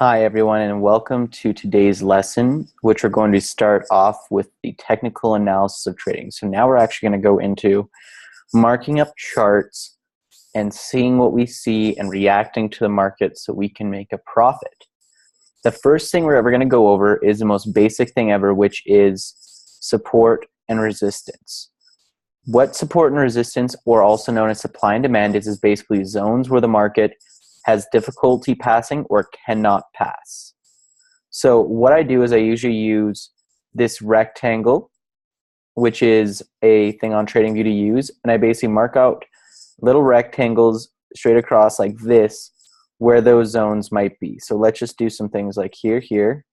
Hi everyone, and welcome to today's lesson, which we're going to start off with the technical analysis of trading. So now we're actually going to go into marking up charts and seeing what we see and reacting to the market so we can make a profit. The first thing we're ever going to go over is the most basic thing ever, which is support and resistance. What support and resistance, or also known as supply and demand, is basically zones where the market has difficulty passing or cannot pass. So what I do is I usually use this rectangle, which is a thing on TradingView to use, and I basically mark out little rectangles straight across like this where those zones might be. So let's just do some things like here.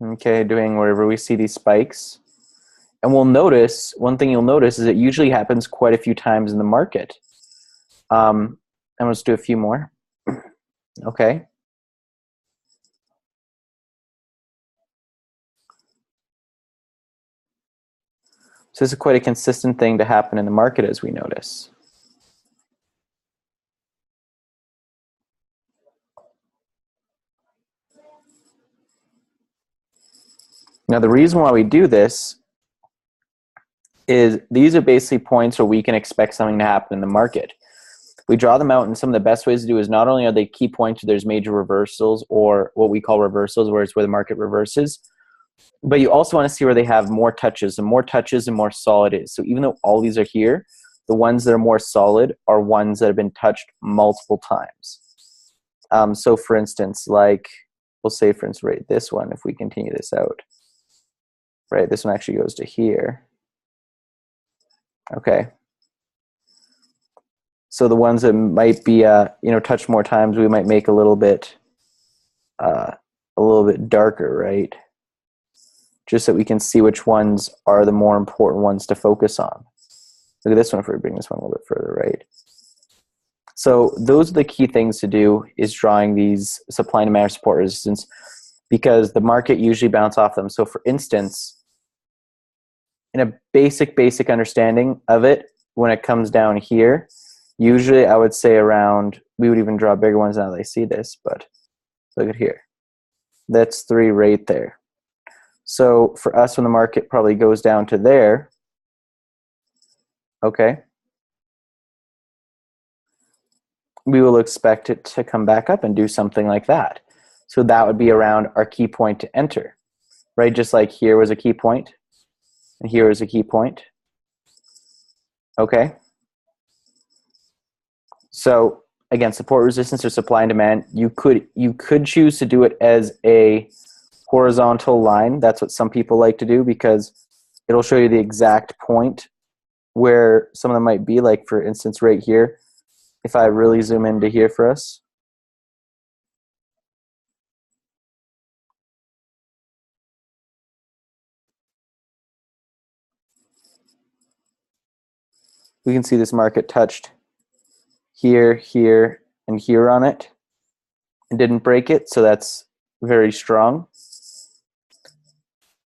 Okay, doing wherever we see these spikes. And we'll notice, one thing you'll notice is it usually happens quite a few times in the market. And let's do a few more. Okay. So this is quite a consistent thing to happen in the market, as we notice. Now the reason why we do this is these are basically points where we can expect something to happen in the market. We draw them out, and some of the best ways to do is not only are they key points where there's major reversals, or what we call reversals, where it's where the market reverses, but you also want to see where they have more touches. The more touches, the more solid it is. So even though all these are here, the ones that are more solid are ones that have been touched multiple times. So for instance, like we'll say for instance, right, this one, if we continue this out, right, this one actually goes to here. Okay. So the ones that might be, touched more times, we might make a little bit darker, right? Just so we can see which ones are the more important ones to focus on. Look at this one if we bring this one a little bit further, right? So those are the key things to do, is drawing these supply and demand support resistance, because the market usually bounce off them. So for instance, in a basic understanding of it, when it comes down here, usually I would say around, we would even draw bigger ones now that I see this, but look at here. That's 3 right there. So for us, when the market probably goes down to there, okay, we will expect it to come back up and do something like that. So that would be around our key point to enter, right? Just like here was a key point, and here is a key point. Okay. So again, support, resistance, or supply and demand, you could choose to do it as a horizontal line. That's what some people like to do, because it'll show you the exact point where some of them might be. Like for instance, right here, if I really zoom into here for us, we can see this market touched here, and here on it, and didn't break it, so that's very strong.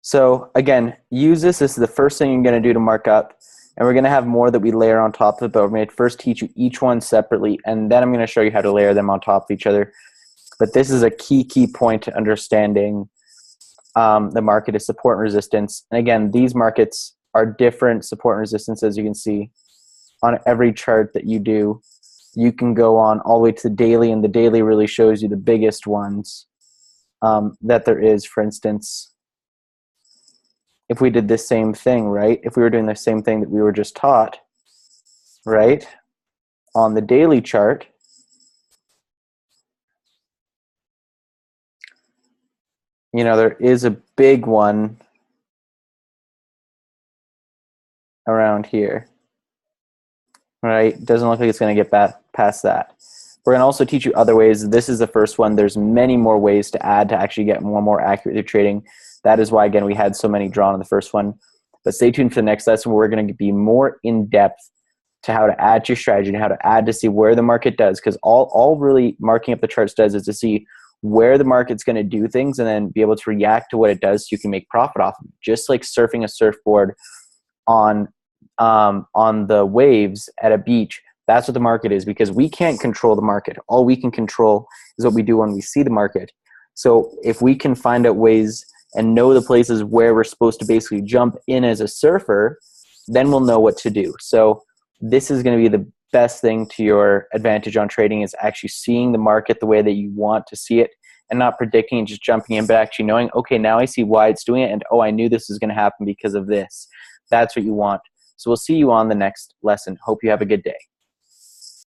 So again, use this. This is the first thing you're going to do to mark up, and we're going to have more that we layer on top of it, but we're going to first teach you each one separately, and then I'm going to show you how to layer them on top of each other. But this is a key point to understanding the market, is support and resistance. And again, these markets are different support and resistance, as you can see on every chart that you do. You can go on all the way to the daily, and the daily really shows you the biggest ones that there is. For instance, if we did this same thing, right? If we were doing the same thing that we were just taught, right? On the daily chart, there is a big one around here, right? Doesn't look like it's going to get past that. We're going to also teach you other ways. This is the first one. There's many more ways to add to actually get more accurate with your trading. That is why, again, we had so many drawn in the first one. But stay tuned for the next lesson, where we're going to be more in-depth to how to add to your strategy and how to add to see where the market does. Because all really marking up the charts does is to see where the market's going to do things, and then be able to react to what it does so you can make profit off of it. Just like surfing a surfboard on the waves at a beach, That's what the market is, because we can't control the market. All we can control is what we do when we see the market. So if we can find out ways and know the places where we're supposed to basically jump in as a surfer, then we'll know what to do. So this is going to be the best thing to your advantage on trading, is actually seeing the market the way that you want to see it, and not predicting and just jumping in, but actually knowing, okay, now I see why it's doing it, and oh, I knew this was going to happen because of this. That's what you want. So we'll see you on the next lesson. Hope you have a good day.